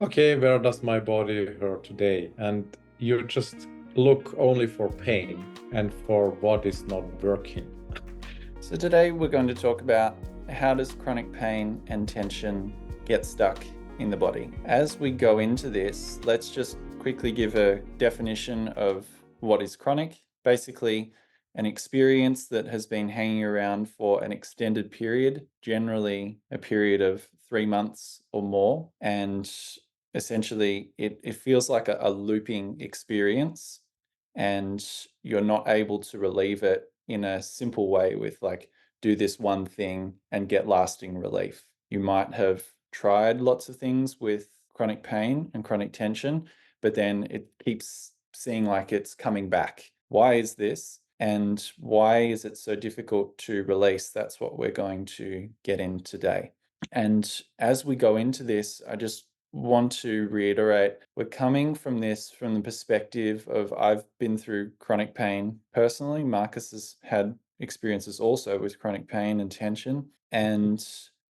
Okay, where does my body hurt today? And you just look only for pain and for what is not working. So today we're going to talk about how does chronic pain and tension get stuck in the body. As we go into this, let's just quickly give a definition of what is chronic. Basically, an experience that has been hanging around for an extended period, generally a period of 3 months or more. And essentially, it feels like a looping experience, and you're not able to relieve it in a simple way with like, do this one thing and get lasting relief. You might have tried lots of things with chronic pain and chronic tension, but then it keeps seeming like it's coming back. Why is this? And why is it so difficult to release? That's what we're going to get in today. And as we go into this, I just want to reiterate, we're coming from this from the perspective of I've been through chronic pain personally. Marcus has had experiences also with chronic pain and tension. And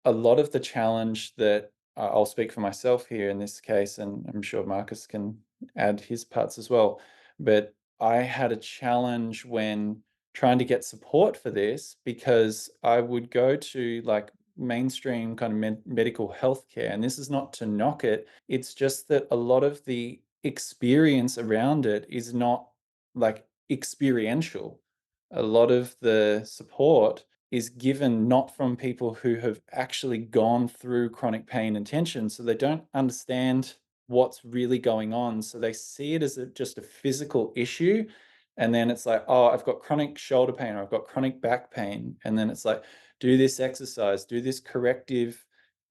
a lot of the challenge that I'll speak for myself here in this case, and I'm sure Marcus can add his parts as well. But I had a challenge when trying to get support for this, because I would go to like mainstream kind of medical healthcare, and this is not to knock it, it's just that a lot of the experience around it is not like experiential. A lot of the support is given not from people who have actually gone through chronic pain and tension, so they don't understand what's really going on, so they see it as just a physical issue. And then it's like, oh, I've got chronic shoulder pain, or I've got chronic back pain, and then it's like, do this exercise, do this corrective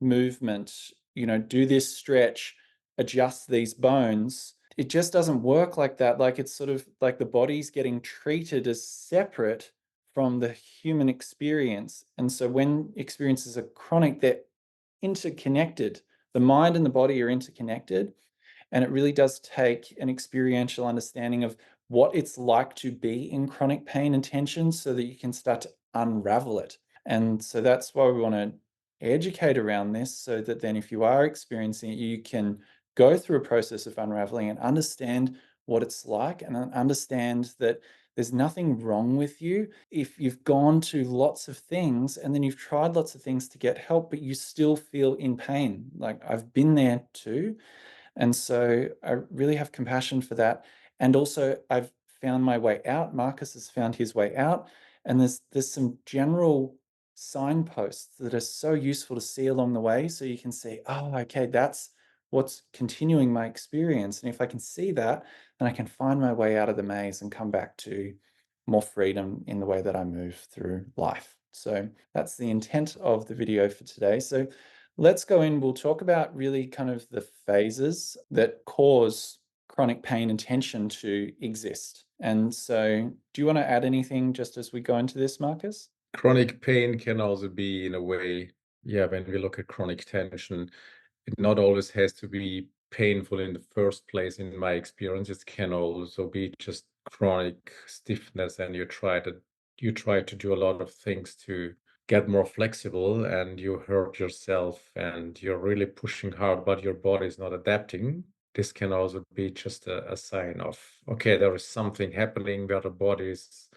movement, do this stretch, adjust these bones. It just doesn't work like that. Like, it's sort of like the body's getting treated as separate from the human experience. And so when experiences are chronic, they're interconnected. The mind and the body are interconnected. And it really does take an experiential understanding of what it's like to be in chronic pain and tension so that you can start to unravel it. And so that's why we want to educate around this, so that then if you are experiencing it, you can go through a process of unraveling and understand what it's like, and understand that there's nothing wrong with you if you've gone to lots of things and then you've tried lots of things to get help, but you still feel in pain. Like, I've been there too. And so I really have compassion for that. And also, I've found my way out. Marcus has found his way out. And there's some general signposts that are so useful to see along the way. So you can see, oh, okay, that's what's continuing my experience. And if I can see that, then I can find my way out of the maze and come back to more freedom in the way that I move through life. So that's the intent of the video for today. So let's go in. We'll talk about really kind of the phases that cause chronic pain and tension to exist. And so, do you want to add anything just as we go into this, Marcus? Chronic pain can also be, in a way, yeah, when we look at chronic tension, it not always has to be painful in the first place. In my experience, it can also be just chronic stiffness, and you try to do a lot of things to get more flexible, and you hurt yourself, and you're really pushing hard, but your body is not adapting. This can also be just a sign of, okay, there is something happening where the body is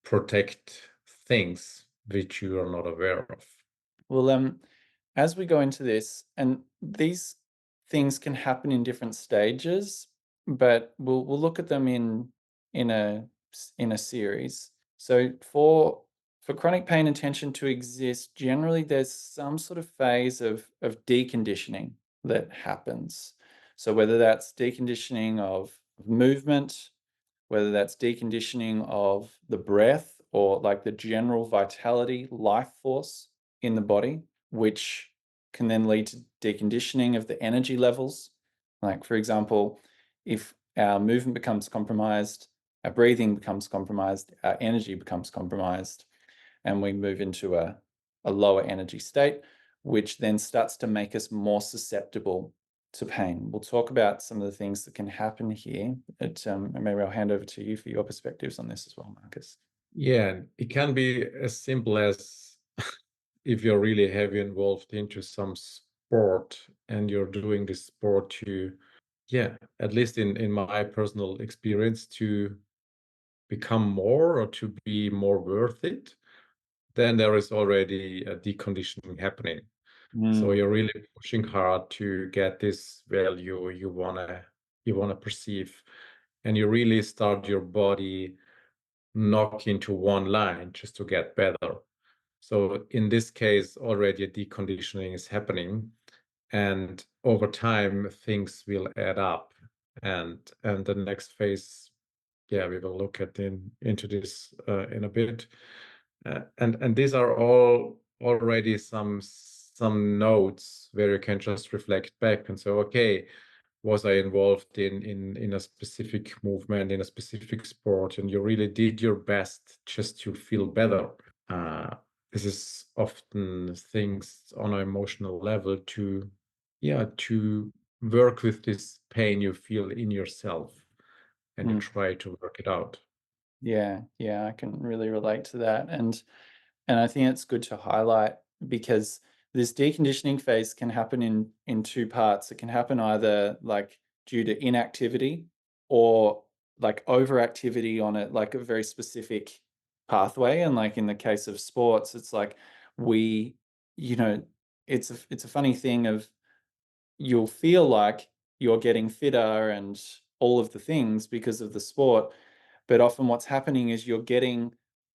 protect things which you are not aware of. Well, as we go into this, and these things can happen in different stages, but we'll look at them in a in a series. So for chronic pain and tension to exist, generally there's some sort of phase of deconditioning that happens. So whether that's deconditioning of movement, whether that's deconditioning of the breath, or like the general vitality, life force in the body, which can then lead to deconditioning of the energy levels. Like, for example, if our movement becomes compromised, our breathing becomes compromised, our energy becomes compromised, and we move into a lower energy state, which then starts to make us more susceptible to pain. We'll talk about some of the things that can happen here. But maybe I'll hand over to you for your perspectives on this as well, Marcus. Yeah, and it can be as simple as if you're really heavy involved into some sport and you're doing this sport to, yeah, at least in my personal experience, to become more or to be more worth it, then there is already a deconditioning happening. So Mm, you're really pushing hard to get this value you wanna perceive, and you really start your body knock into one line just to get better. So in this case, already a deconditioning is happening, and over time things will add up. And the next phase, yeah, we will look at into this in a bit. And these are all already some notes where you can just reflect back and say, okay, was I involved in a specific movement, in a specific sport, and you really did your best just to feel better. Uh, this is often things on an emotional level to, yeah, to work with this pain you feel in yourself, and you mm. try to work it out. Yeah, yeah, I can really relate to that. And I think it's good to highlight because this deconditioning phase can happen in two parts. It can happen either like due to inactivity or like overactivity on it, like a very specific pathway. And like in the case of sports, it's like we, you know, it's a funny thing of you'll feel like you're getting fitter and all of the things because of the sport, but often what's happening is you're getting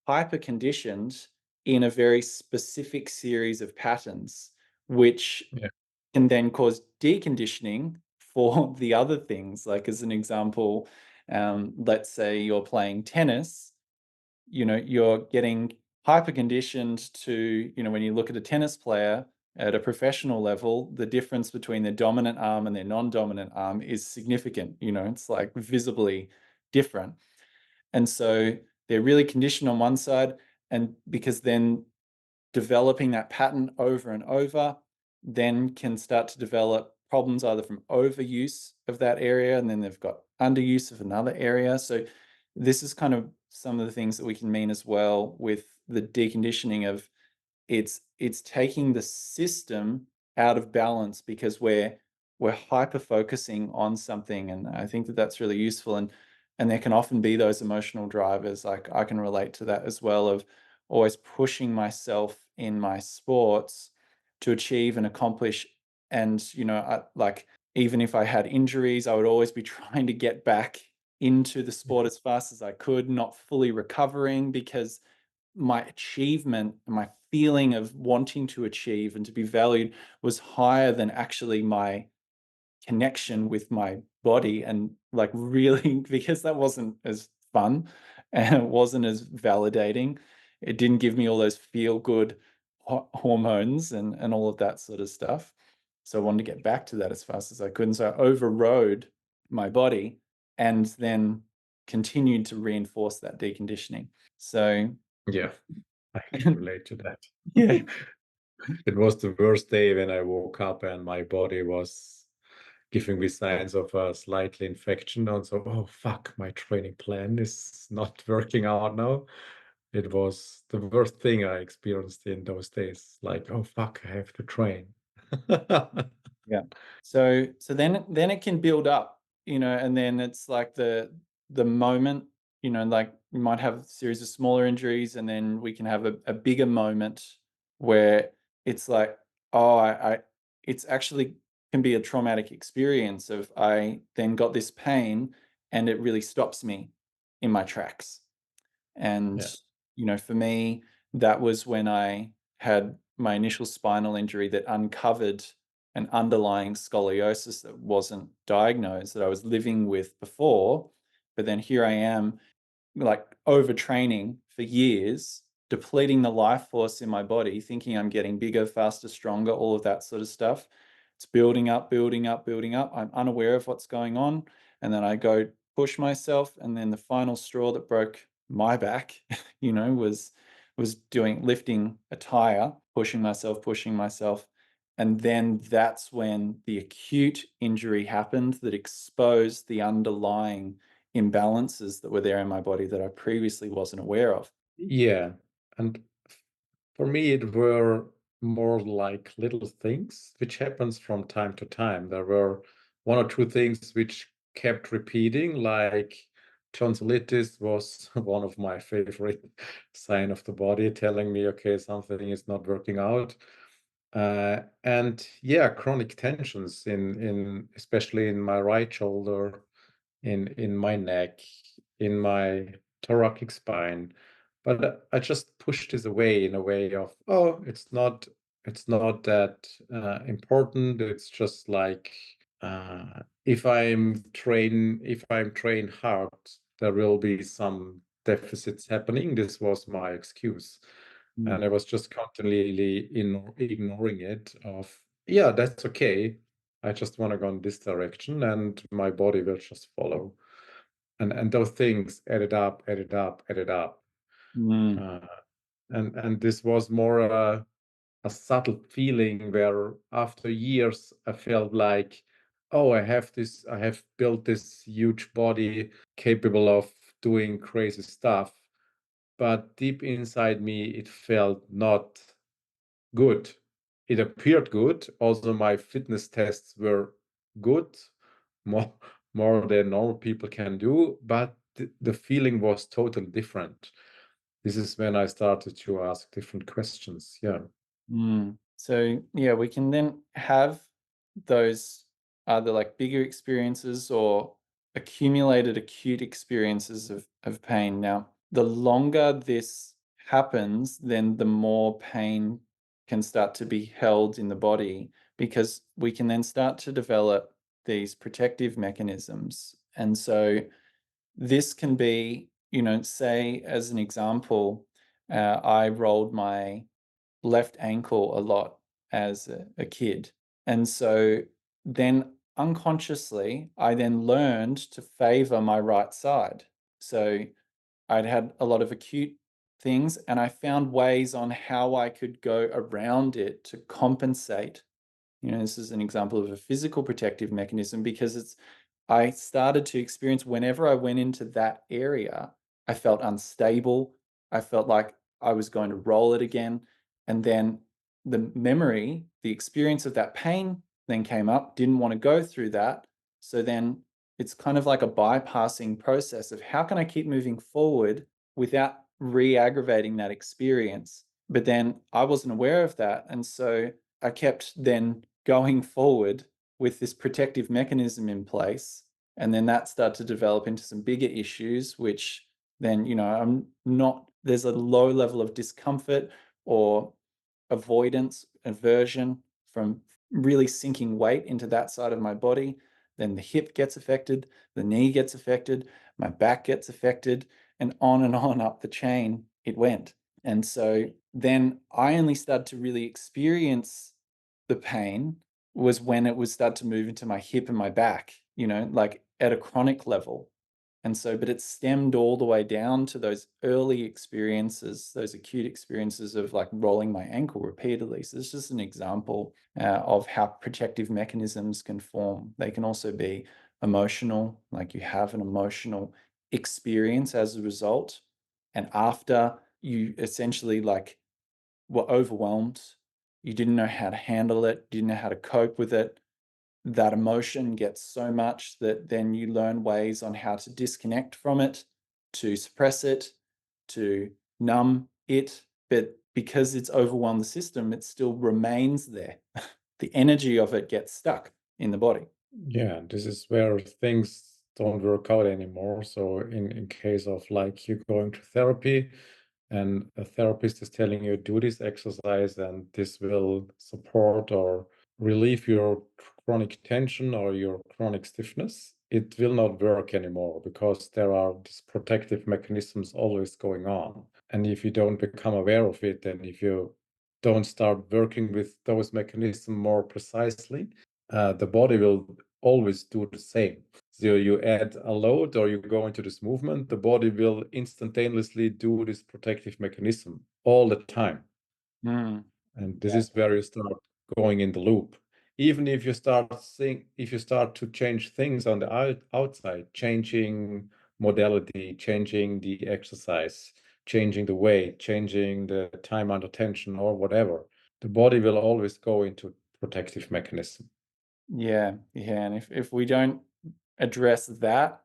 hyper conditioned in a very specific series of patterns, which Yeah. can then cause deconditioning for the other things. Like, as an example, let's say you're playing tennis, you're getting hyper conditioned to, when you look at a tennis player at a professional level, the difference between their dominant arm and their non-dominant arm is significant. It's like visibly different. And so they're really conditioned on one side, and because then developing that pattern over and over then can start to develop problems either from overuse of that area, and then they've got underuse of another area. So this is kind of some of the things that we can mean as well with the deconditioning of it's taking the system out of balance because we're hyper focusing on something, and I think that that's really useful. And there can often be those emotional drivers. Like, I can relate to that as well, of always pushing myself in my sports to achieve and accomplish. And like, even if I had injuries, I would always be trying to get back into the sport as fast as I could, not fully recovering, because my achievement, my feeling of wanting to achieve and to be valued was higher than actually my connection with my body. And like, really, because that wasn't as fun and it wasn't as validating. It didn't give me all those feel good hormones and all of that sort of stuff. So I wanted to get back to that as fast as I could. And so I overrode my body and then continued to reinforce that deconditioning. So Yeah, I can relate to that. yeah, It was the worst day when I woke up and my body was giving me signs of a slightly infection. And so, oh fuck, my training plan is not working out now. It was the worst thing I experienced in those days. Like, oh fuck, I have to train. yeah. So then it can build up, and then it's like the moment, like we might have a series of smaller injuries, and then we can have a bigger moment where it's like, oh, it's actually can be a traumatic experience of I then got this pain and it really stops me in my tracks. And, Yeah. for me, that was when I had my initial spinal injury that uncovered an underlying scoliosis that wasn't diagnosed, that I was living with before. But then here I am, like, overtraining for years, depleting the life force in my body, thinking I'm getting bigger, faster, stronger, all of that sort of stuff. It's building up, building up, building up. I'm unaware of what's going on. And then I go push myself. And then the final straw that broke my back, was doing lifting a tire, pushing myself. And then that's when the acute injury happened that exposed the underlying imbalances that were there in my body that I previously wasn't aware of. Yeah. And for me, it were more like little things which happens from time to time. There were one or two things which kept repeating, like tonsillitis was one of my favorite sign of the body telling me, okay, something is not working out. And yeah, chronic tensions in especially in my right shoulder, in my neck, in my thoracic spine. But I just pushed this away in a way of, oh, it's not that important. It's just like if I'm trained hard, there will be some deficits happening. This was my excuse. And I Mm. was just constantly ignoring it of, yeah, that's okay. I just want to go in this direction and my body will just follow. And those things added up, added up, added up. Mm. Uh, and this was more a subtle feeling where after years I felt like, oh, I have built this huge body capable of doing crazy stuff. But deep inside me, it felt not good. It appeared good. Also, my fitness tests were good, more more than normal people can do, but the feeling was totally different. This is when I started to ask different questions. Yeah. Mm. So yeah, we can then have those either like bigger experiences or accumulated acute experiences of pain. Now, the longer this happens, then the more pain can start to be held in the body because we can then start to develop these protective mechanisms. And so this can be, say as an example, I rolled my left ankle a lot as a kid. And so then unconsciously, I then learned to favor my right side. So I'd had a lot of acute things, and I found ways on how I could go around it to compensate. This is an example of a physical protective mechanism because I started to experience whenever I went into that area, I felt unstable. I felt like I was going to roll it again. And then the memory, the experience of that pain then came up, didn't want to go through that. So then it's kind of like a bypassing process of how can I keep moving forward without re-aggravating that experience? But then I wasn't aware of that. And so I kept then going forward with this protective mechanism in place. And then that started to develop into some bigger issues, which then, there's a low level of discomfort or avoidance, aversion from really sinking weight into that side of my body. Then the hip gets affected, the knee gets affected, my back gets affected, and on up the chain it went. And so then I only started to really experience the pain was when it was start to move into my hip and my back, like at a chronic level. And so, but it stemmed all the way down to those early experiences, those acute experiences of like rolling my ankle repeatedly. So it's just an example of how protective mechanisms can form. They can also be emotional, like you have an emotional experience as a result. And after you essentially like were overwhelmed, you didn't know how to handle it, didn't know how to cope with it, that emotion gets so much that then you learn ways on how to disconnect from it, to suppress it, to numb it. But because it's overwhelmed the system, it still remains there. The energy of it gets stuck in the body. Yeah, this is where things don't work out anymore. So in case of like you going to therapy and a therapist is telling you do this exercise and this will support or relieve your chronic tension or your chronic stiffness, it will not work anymore because there are these protective mechanisms always going on. And if you don't become aware of it, and if you don't start working with those mechanisms more precisely, the body will always do the same. So you add a load or you go into this movement, the body will instantaneously do this protective mechanism all the time. Mm. And this is where you start going in the loop. Even if you start to change things on the outside, changing modality, changing the exercise, changing the weight, changing the time under tension or whatever, the body will always go into protective mechanism. Yeah, yeah. And if we don't address that,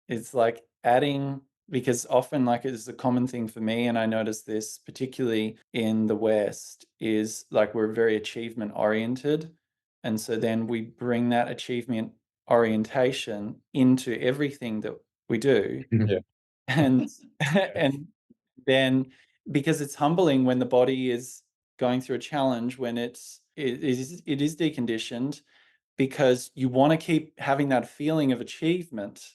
it's like adding, because often, like, it's a common thing for me, and I notice this particularly in the West, is like we're very achievement oriented. And so then we bring that achievement orientation into everything that we do. Yeah. And and then, because it's humbling when the body is going through a challenge, when it is deconditioned, because you want to keep having that feeling of achievement.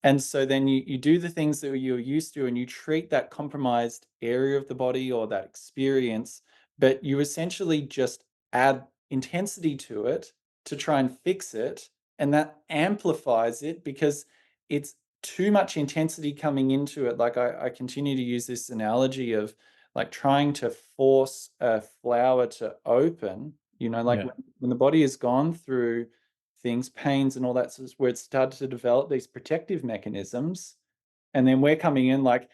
And so then you do the things that you're used to, and you treat that compromised area of the body or that experience, but you essentially just add intensity to it to try and fix it. And that amplifies it because it's too much intensity coming into it. Like, I continue to use this analogy of like trying to force a flower to open, like Yeah. when the body has gone through things, pains and all that, where it started to develop these protective mechanisms. And then we're coming in like,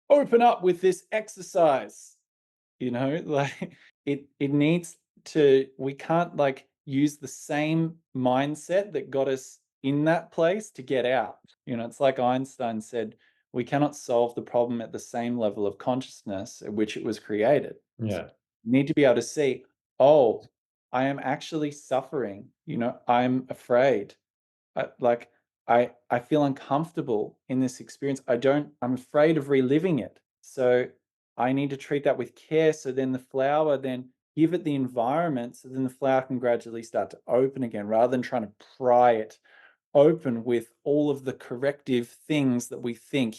open up with this exercise, like it needs to, we can't like use the same mindset that got us in that place to get out. It's like Einstein said, we cannot solve the problem at the same level of consciousness at which it was created. Yeah. You need to be able to see, oh, I am actually suffering. I'm afraid. Like, I feel uncomfortable in this experience. I'm afraid of reliving it. So I need to treat that with care. So then the flower, then give it the environment, so then the flower can gradually start to open again, rather than trying to pry it open with all of the corrective things that we think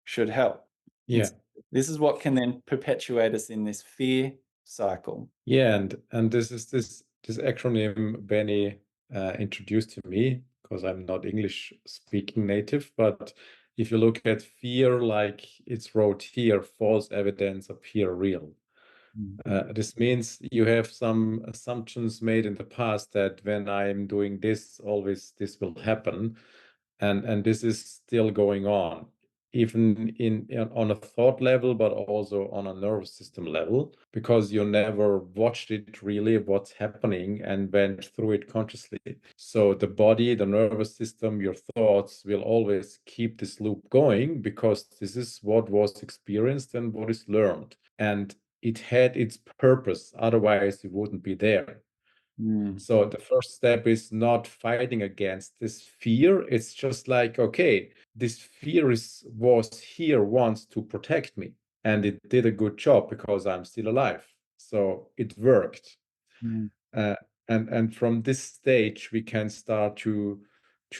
should help. Yeah. It's This is what can then perpetuate us in this fear cycle. Yeah, and this acronym Benny introduced to me, because I'm not English speaking native, but if you look at fear, like it's wrote here, false evidence appear real. This means you have some assumptions made in the past that when I'm doing this, always this will happen, and this is still going on, even on a thought level, but also on a nervous system level, because you never watched it really what's happening and went through it consciously. So the body, the nervous system, your thoughts will always keep this loop going, because this is what was experienced and what is learned. And it had its purpose, otherwise it wouldn't be there. Mm, So the first step is not fighting against this fear. It's just like, okay, this fear was here once to protect me, and it did a good job because I'm still alive. So it worked. mm, Uh, and from this stage, we can start to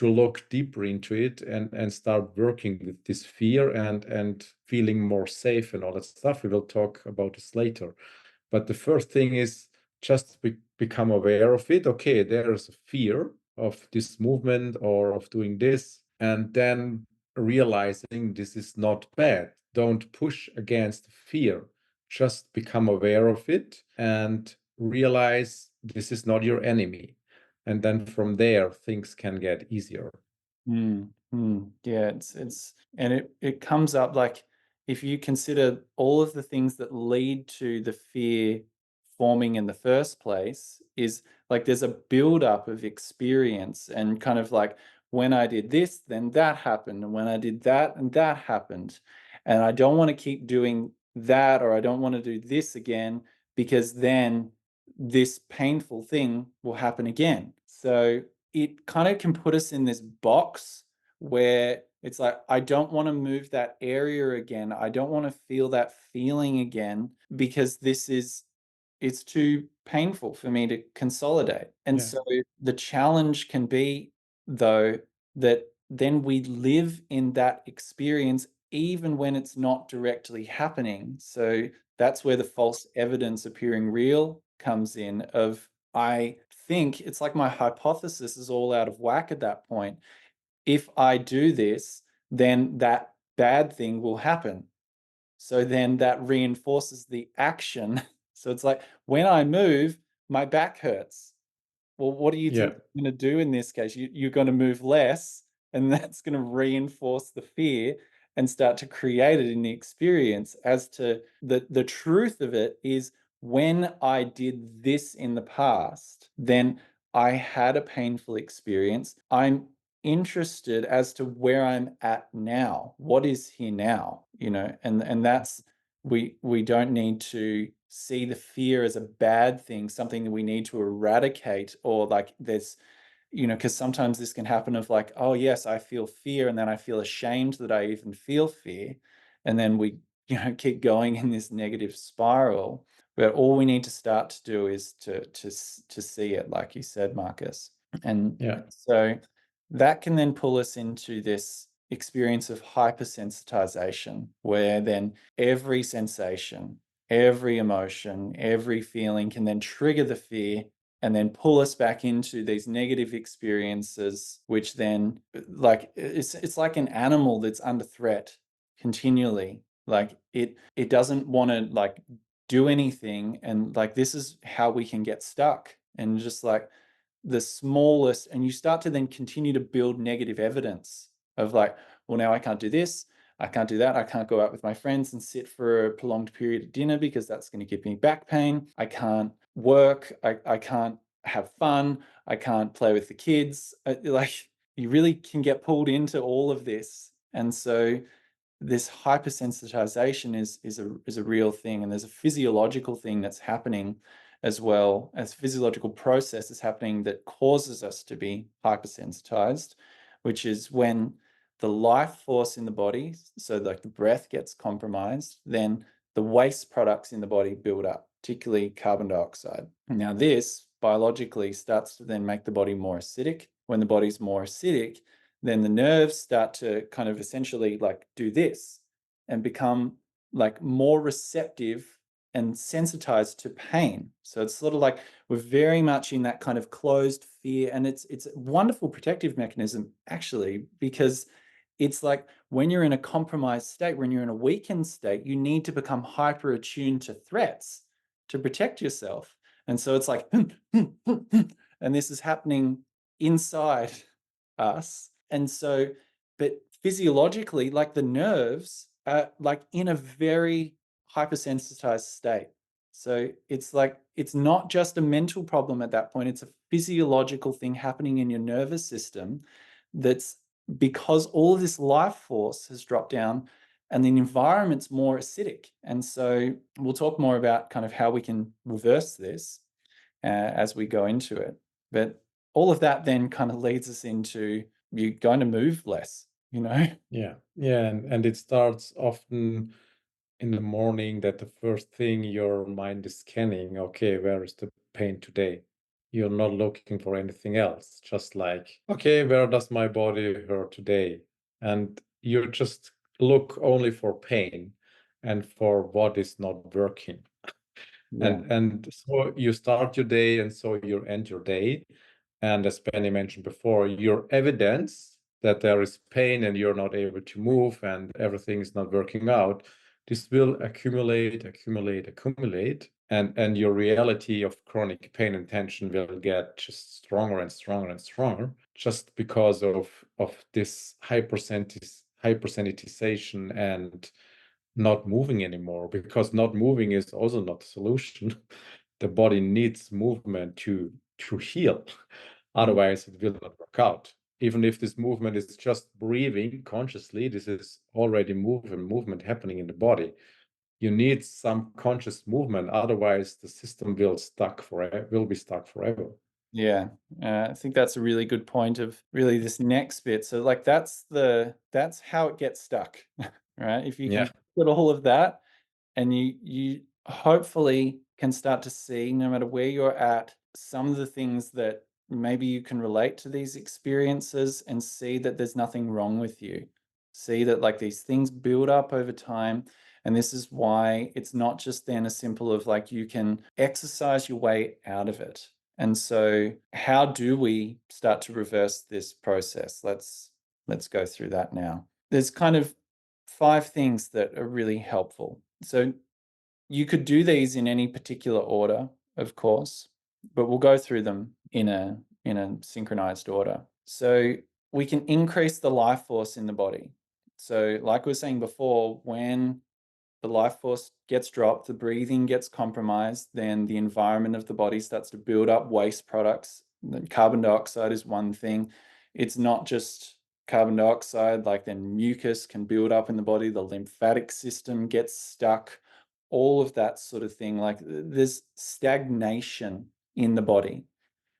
look deeper into it, and start working with this fear, and feeling more safe and all that stuff. We will talk about this later. But the first thing is just become aware of it. Okay, there's a fear of this movement or of doing this, and then realizing this is not bad. Don't push against fear. Just become aware of it and realize this is not your enemy. And then from there, things can get easier. Yeah, and it comes up like, if you consider all of the things that lead to the fear forming in the first place, is like there's a buildup of experience, and kind of like, when I did this, then that happened, and when I did that, and that happened, and I don't want to keep doing that, or I don't want to do this again, because then this painful thing will happen again. So it kind of can put us in this box where it's like, I don't want to move that area again. I don't want to feel that feeling again, because it's too painful for me to consolidate. And Yeah. so the challenge can be, though, that then we live in that experience even when it's not directly happening. So that's where the false evidence appearing real comes in, of, I think it's like my hypothesis is all out of whack at that point. If I do this, then that bad thing will happen. So then that reinforces the action. So it's like, when I move, my back hurts. Well, what do you Yeah. think you're going to do in this case? You're going to move less, and that's going to reinforce the fear and start to create it in the experience. As to the truth of it is, when I did this in the past, then I had a painful experience. I'm interested as to where I'm at now. What is here now? And that's, we don't need to see the fear as a bad thing, something that we need to eradicate, or like there's, because sometimes this can happen of like, oh yes, I feel fear, and then I feel ashamed that I even feel fear, and then we keep going in this negative spiral. But all we need to start to do is to see it, like you said, Marcus. And Yeah. so that can then pull us into this experience of hypersensitization, where then every sensation, every emotion, every feeling can then trigger the fear and then pull us back into these negative experiences, which then, like, it's like an animal that's under threat continually. Like it doesn't want to like do anything, and like this is how we can get stuck. And just like the smallest, and you start to then continue to build negative evidence of like, well, now I can't do this, I can't do that, I can't go out with my friends and sit for a prolonged period at dinner because that's going to give me back pain, I can't work, I can't have fun, I can't play with the kids. Like you really can get pulled into all of this. And so this hypersensitization is a real thing, and there's a physiological thing that's happening as well, as physiological process is happening that causes us to be hypersensitized, which is when the life force in the body, so like the breath gets compromised, then the waste products in the body build up, particularly carbon dioxide. Now this biologically starts to then make the body more acidic. When the body's more acidic, then the nerves start to kind of essentially like do this and become like more receptive and sensitized to pain. So it's sort of like we're very much in that kind of closed fear, and it's a wonderful protective mechanism actually, because it's like when you're in a compromised state, when you're in a weakened state, you need to become hyper attuned to threats to protect yourself. And so it's like and this is happening inside us. And so, but physiologically, like the nerves are like in a very hypersensitized state. So it's like, it's not just a mental problem at that point, it's a physiological thing happening in your nervous system that's because all of this life force has dropped down and the environment's more acidic. And so we'll talk more about kind of how we can reverse this as we go into it. But all of that then kind of leads us into you're going to move less, you know? Yeah. Yeah. And it starts often in the morning that the first thing your mind is scanning, okay, where is the pain today? You're not looking for anything else. Just like, okay, where does my body hurt today? And you just look only for pain and for what is not working. Yeah. And so you start your day, and so you end your day. And as Benny mentioned before, your evidence that there is pain and you're not able to move and everything is not working out, this will accumulate, accumulate, accumulate. And your reality of chronic pain and tension will get just stronger and stronger and stronger, just because of this hypersensitization and not moving anymore, because not moving is also not the solution. The body needs movement to heal. Otherwise, it will not work out. Even if this movement is just breathing consciously, this is already movement happening in the body. You need some conscious movement, otherwise the system will be stuck forever. Yeah, I think that's a really good point of really this next bit. So like that's how it gets stuck, right? If you Yeah. can put all of that, and you hopefully can start to see, no matter where you're at, some of the things that maybe you can relate to these experiences and see that there's nothing wrong with you. See that like these things build up over time. And this is why it's not just then a simple of like you can exercise your way out of it. And so how do we start to reverse this process? Let's go through that now. There's kind of 5 things that are really helpful. So you could do these in any particular order, of course, but we'll go through them in a synchronized order. So we can increase the life force in the body. So like we were saying before, when the life force gets dropped, the breathing gets compromised, then the environment of the body starts to build up waste products. Carbon dioxide is one thing. It's not just carbon dioxide, like then mucus can build up in the body, the lymphatic system gets stuck, all of that sort of thing. Like there's stagnation in the body.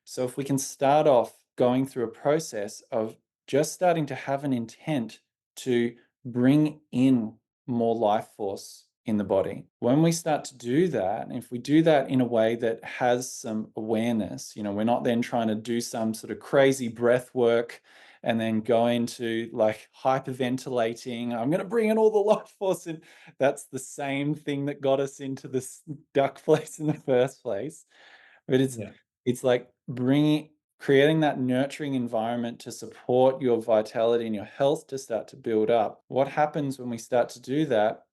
So if we can start off going through a process of just starting to have an intent to bring in more life force in the body. When we start to do that, and if we do that in a way that has some awareness, we're not then trying to do some sort of crazy breath work and then go into like hyperventilating. I'm going to bring in all the life force in. That's the same thing that got us into this duck place in the first place. But Yeah. it's like creating that nurturing environment to support your vitality and your health to start to build up. What happens when we start to do that?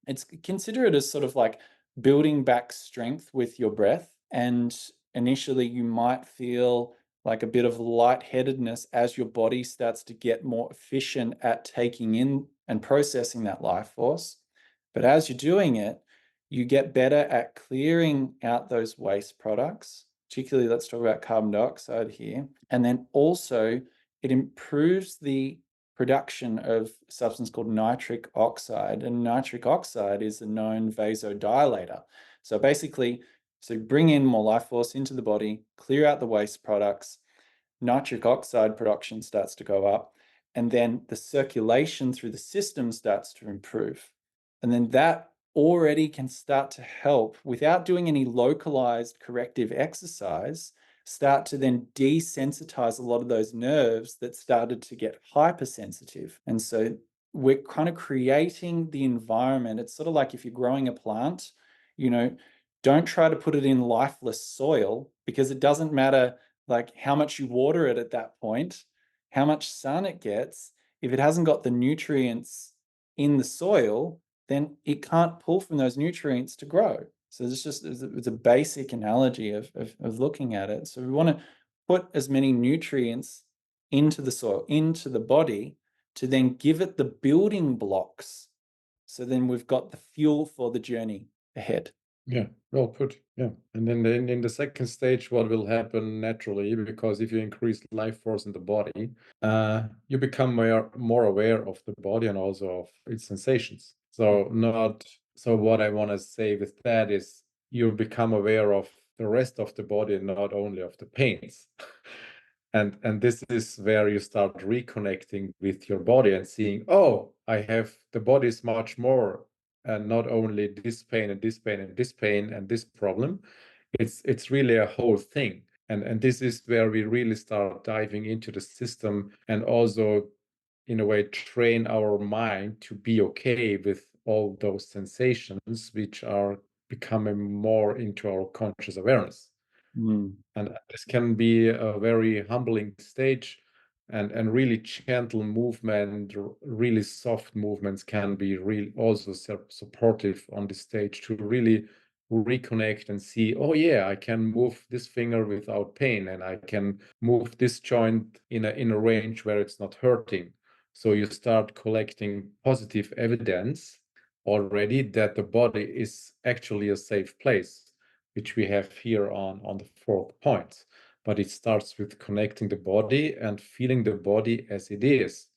Consider it as sort of like building back strength with your breath. And initially, you might feel like a bit of lightheadedness as your body starts to get more efficient at taking in and processing that life force. But as you're doing it, you get better at clearing out those waste products. Particularly, let's talk about carbon dioxide here. And then also, it improves the production of a substance called nitric oxide. And nitric oxide is a known vasodilator. So basically, bring in more life force into the body, clear out the waste products, nitric oxide production starts to go up, and then the circulation through the system starts to improve. And then that already can start to help without doing any localized corrective exercise, start to then desensitize a lot of those nerves that started to get hypersensitive. And so we're kind of creating the environment. It's sort of like if you're growing a plant, don't try to put it in lifeless soil, because it doesn't matter like how much you water it at that point, how much sun it gets. If it hasn't got the nutrients in the soil, then it can't pull from those nutrients to grow. So it's a basic analogy of looking at it. So we want to put as many nutrients into the soil, into the body, to then give it the building blocks. So then we've got the fuel for the journey ahead. Yeah, well put. Yeah. And then in the second stage, what will happen naturally, because if you increase life force in the body, you become more aware of the body and also of its sensations. So what I want to say with that is you become aware of the rest of the body and not only of the pains. And this is where you start reconnecting with your body and seeing, oh, the body is much more, and not only this pain and this pain and this pain and this problem. It's really a whole thing. And this is where we really start diving into the system and also in a way train our mind to be okay with all those sensations which are becoming more into our conscious awareness. And this can be a very humbling stage, and really gentle movement, really soft movements can be really also supportive on this stage to really reconnect and see, oh yeah, I can move this finger without pain, and I can move this joint in a range where it's not hurting. So you start collecting positive evidence already that the body is actually a safe place, which we have here on the fourth point. But it starts with connecting the body and feeling the body as it is,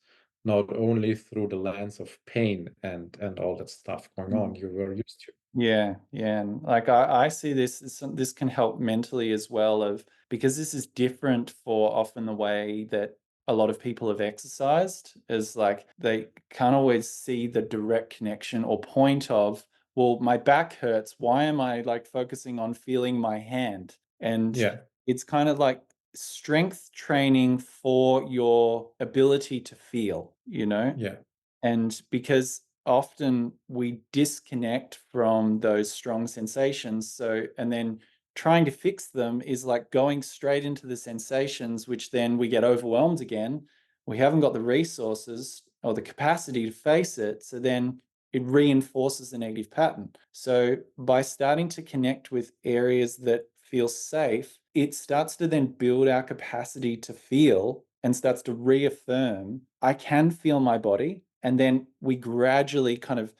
not only through the lens of pain and all that stuff going on you were used to. Yeah, and like I see this can help mentally as well, because this is different for often the way that a lot of people have exercised, is like they can't always see the direct connection or point of, well, my back hurts. Why am I like focusing on feeling my hand? And Yeah, it's kind of like strength training for your ability to feel, yeah, and because often we disconnect from those strong sensations. So, and then trying to fix them is like going straight into the sensations, which then we get overwhelmed again. We haven't got the resources or the capacity to face it. So then it reinforces the negative pattern. So by starting to connect with areas that feel safe, it starts to then build our capacity to feel and starts to reaffirm, I can feel my body. And then we gradually kind of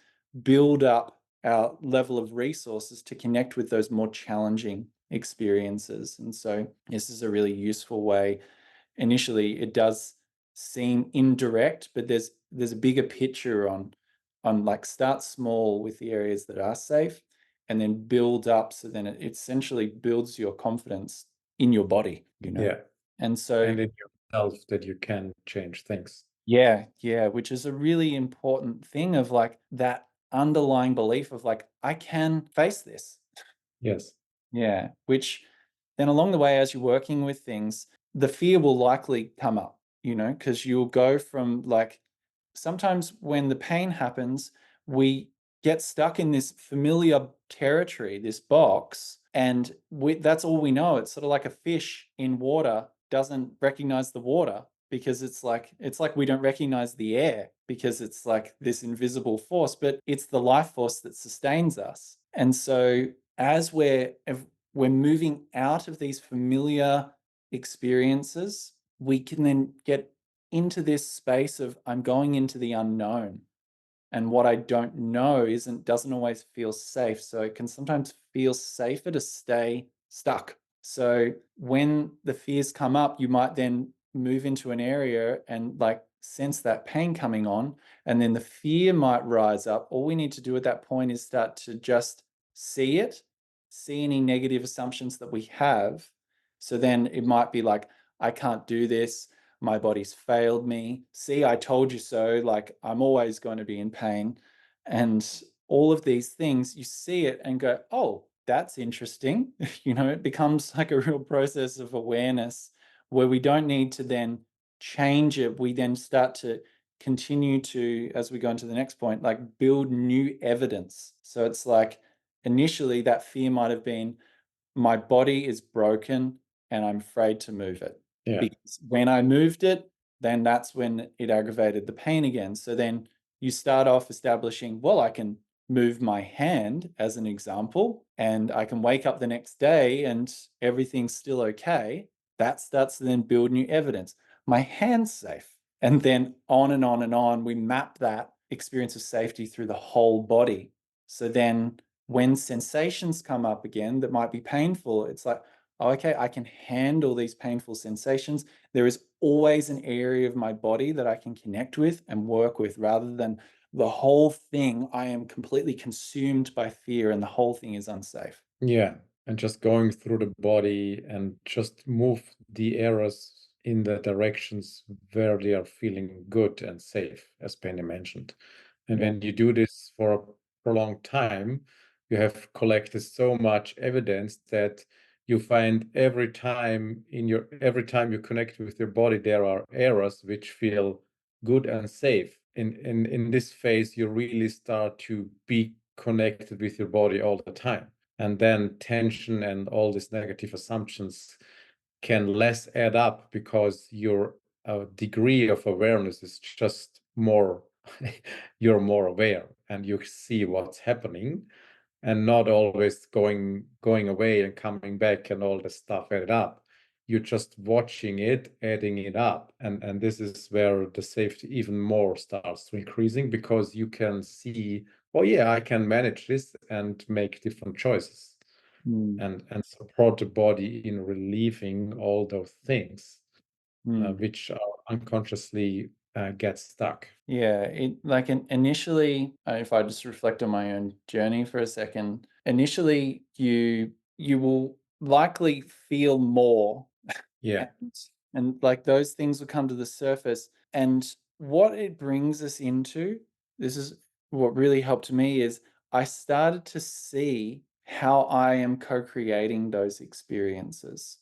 build up our level of resources to connect with those more challenging experiences. And so this is a really useful way. Initially, it does seem indirect, but there's a bigger picture on like start small with the areas that are safe and then build up. So then it essentially builds your confidence in your body, you know? Yeah. And so And in yourself that you can change things. yeah, which is a really important thing of like that underlying belief of like, I can face this. Yes. Yeah, which then along the way, as you're working with things, the fear will likely come up, you know, because you'll go from like sometimes when the pain happens, we get stuck in this familiar territory, this box, and that's all we know. It's sort of like a fish in water doesn't recognize the water because it's like we don't recognize the air because it's like this invisible force, but it's the life force that sustains us. And so as we're moving out of these familiar experiences, we can then get into this space of I'm going into the unknown. And what I don't know doesn't always feel safe. So it can sometimes feel safer to stay stuck. So when the fears come up, you might then move into an area and like sense that pain coming on, and then the fear might rise up. All we need to do at that point is start to just see it, see any negative assumptions that we have. So then it might be like, I can't do this, my body's failed me. See, I told you so. Like, I'm always going to be in pain. And all of these things, you see it and go, oh, that's interesting. You know, it becomes like a real process of awareness where we don't need to then change it. We then start to continue to, as we go into the next point, like build new evidence. So it's like initially that fear might have been, my body is broken and I'm afraid to move it. Yeah. Because when I moved it, then that's when it aggravated the pain again. So then you start off establishing, well, I can move my hand as an example, and I can wake up the next day and everything's still okay. That starts to then build new evidence. My hand's safe. And then on and on and on, we map that experience of safety through the whole body. So then when sensations come up again that might be painful, it's like, oh, okay, I can handle these painful sensations. There is always an area of my body that I can connect with and work with rather than the whole thing. I am completely consumed by fear and the whole thing is unsafe. Yeah. And just going through the body and just move the arrows in the directions where they are feeling good and safe, as Penny mentioned. And Yeah. when you do this for a prolonged time, you have collected so much evidence that you find every time you connect with your body, there are areas which feel good and safe. In this phase, you really start to be connected with your body all the time. And then tension and all these negative assumptions can less add up because your degree of awareness is just more, you're more aware and you see what's happening and not always going away and coming back and all the stuff added up. You're just watching it, adding it up. And this is where the safety even more starts to increasing because you can see, oh yeah, I can manage this and make different choices Mm, and support the body in relieving all those things mm. which are unconsciously get stuck. Yeah, initially, if I just reflect on my own journey for a second, initially you will likely feel more Yeah, and like those things will come to the surface. And what it brings us into, this is what really helped me, is I started to see how I am co-creating those experiences.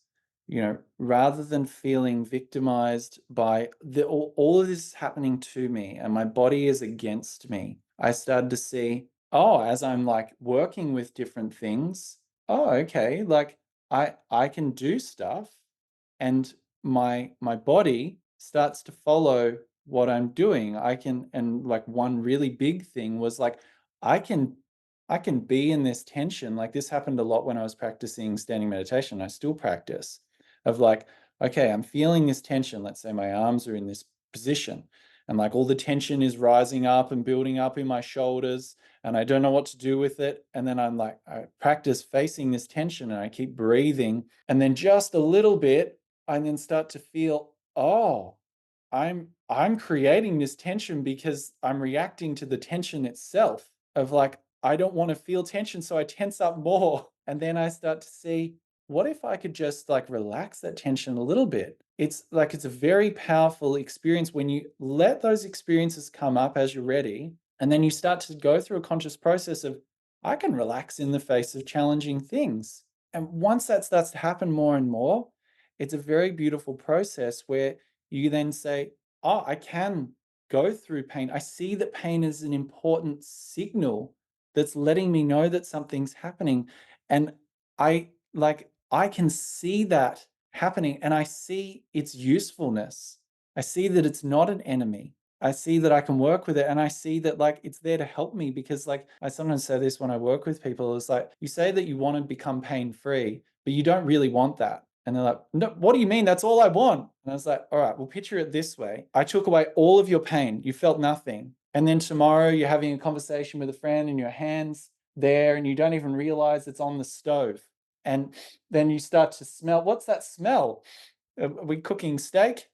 You know, rather than feeling victimized by all of this is happening to me and my body is against me, I started to see, oh, as I'm like working with different things, oh, okay, like I can do stuff and my body starts to follow what I'm doing. I can, and like one really big thing was like I can I can be in this tension. Like this happened a lot when I was practicing standing meditation. I still practice of like, okay, I'm feeling this tension. Let's say my arms are in this position. and like all the tension is rising up and building up in my shoulders, and I don't know what to do with it. And then I'm like, I practice facing this tension and I keep breathing. And then just a little bit, I then start to feel, oh, I'm creating this tension because I'm reacting to the tension itself of like, I don't want to feel tension, so I tense up more. And then I start to see, what if I could just like relax that tension a little bit? It's like it's a very powerful experience when you let those experiences come up as you're ready, and then you start to go through a conscious process of, I can relax in the face of challenging things. And once that starts to happen more and more, it's a very beautiful process where you then say, oh, I can go through pain. I see that pain is an important signal that's letting me know that something's happening. And I can see that happening, and I see its usefulness. I see that it's not an enemy. I see that I can work with it, and I see that like it's there to help me, because like I sometimes say this when I work with people, is like, you say that you want to become pain free, but you don't really want that. And they're like, no, what do you mean? That's all I want. And I was like, all right, well, picture it this way. I took away all of your pain. You felt nothing. And then tomorrow you're having a conversation with a friend and your hands there and you don't even realize it's on the stove. And then you start to smell, what's that smell? Are we cooking steak?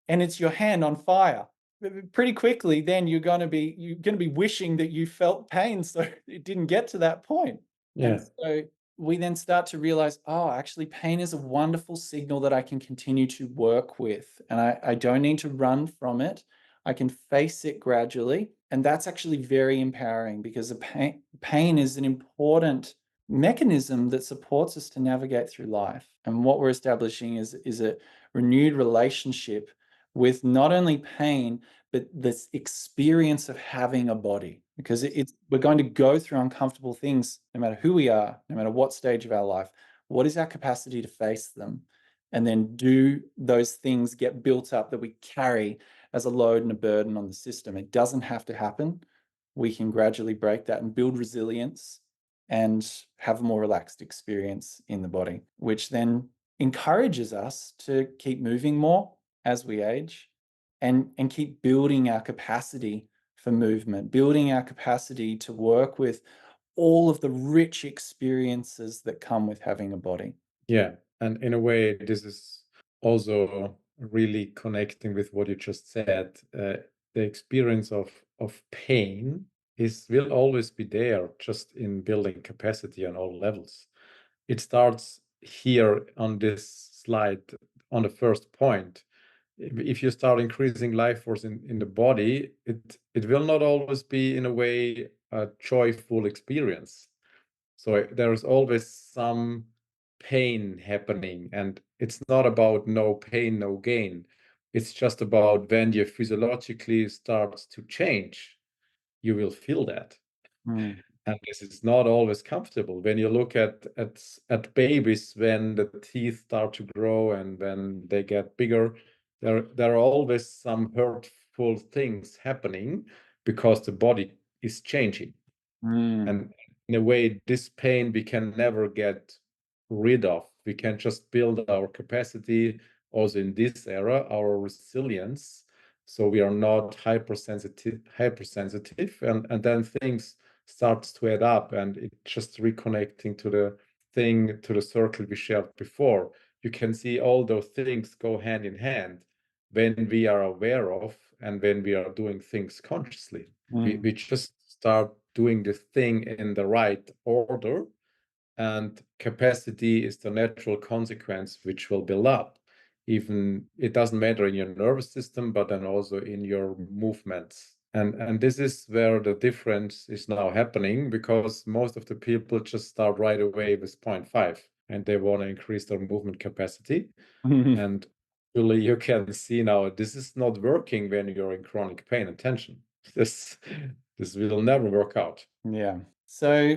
And it's your hand on fire. Pretty quickly, then you're going to be wishing that you felt pain so it didn't get to that point. And Yeah. so we then start to realize, oh, actually, pain is a wonderful signal that I can continue to work with. And I don't need to run from it. I can face it gradually. And that's actually very empowering, because the pain is an important mechanism that supports us to navigate through life. And what we're establishing is a renewed relationship with not only pain, but this experience of having a body, because we're going to go through uncomfortable things no matter who we are, no matter what stage of our life. What is our capacity to face them? And then do those things get built up that we carry as a load and a burden on the system? It doesn't have to happen. We can gradually break that and build resilience and have a more relaxed experience in the body, which then encourages us to keep moving more as we age, and keep building our capacity for movement, building our capacity to work with all of the rich experiences that come with having a body. Yeah. And in a way, this is also really connecting with what you just said. The experience of pain will always be there, just in building capacity on all levels. It starts here on this slide on the first point. If you start increasing life force in the body, it will not always be in a way a joyful experience. So there's always some pain happening, and it's not about no pain, no gain. It's just about when you physiologically starts to change, you will feel that. Mm. And this is not always comfortable. When you look at babies, when the teeth start to grow and when they get bigger, there are always some hurtful things happening because the body is changing. Mm. And in a way, this pain we can never get rid of. We can just build our capacity also in this era, our resilience. So we are not hypersensitive, and then things starts to add up, and it just reconnecting to the circle we shared before. You can see all those things go hand in hand when we are aware of and when we are doing things consciously. Mm. We just start doing the thing in the right order, and capacity is the natural consequence which will build up. Even it doesn't matter in your nervous system, but then also in your movements. And this is where the difference is now happening, because most of the people just start right away with zero 0.5 and they want to increase their movement capacity. And really you can see now this is not working when you're in chronic pain and tension. This will never work out. Yeah. So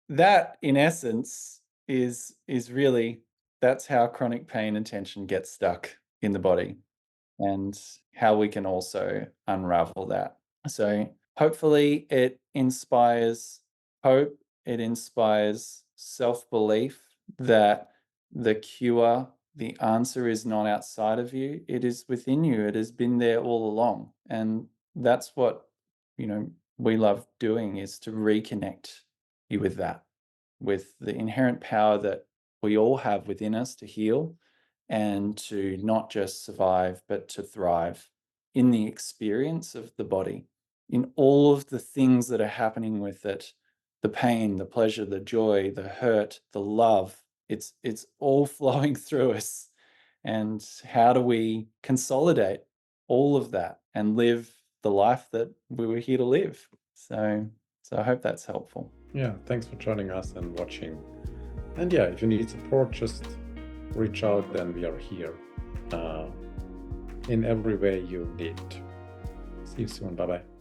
that, in essence, is really, that's how chronic pain and tension gets stuck in the body, and how we can also unravel that. So hopefully it inspires hope, it inspires self-belief that the cure, the answer is not outside of you, it is within you. It has been there all along. And that's what, we love doing, is to reconnect you with that, with the inherent power that we all have within us to heal and to not just survive, but to thrive in the experience of the body, in all of the things that are happening with it, the pain, the pleasure, the joy, the hurt, the love. It's all flowing through us. And how do we consolidate all of that and live the life that we were here to live? So I hope that's helpful. Yeah, thanks for joining us and watching. And yeah, if you need support, just reach out, and we are here in every way you need. See you soon. Bye bye.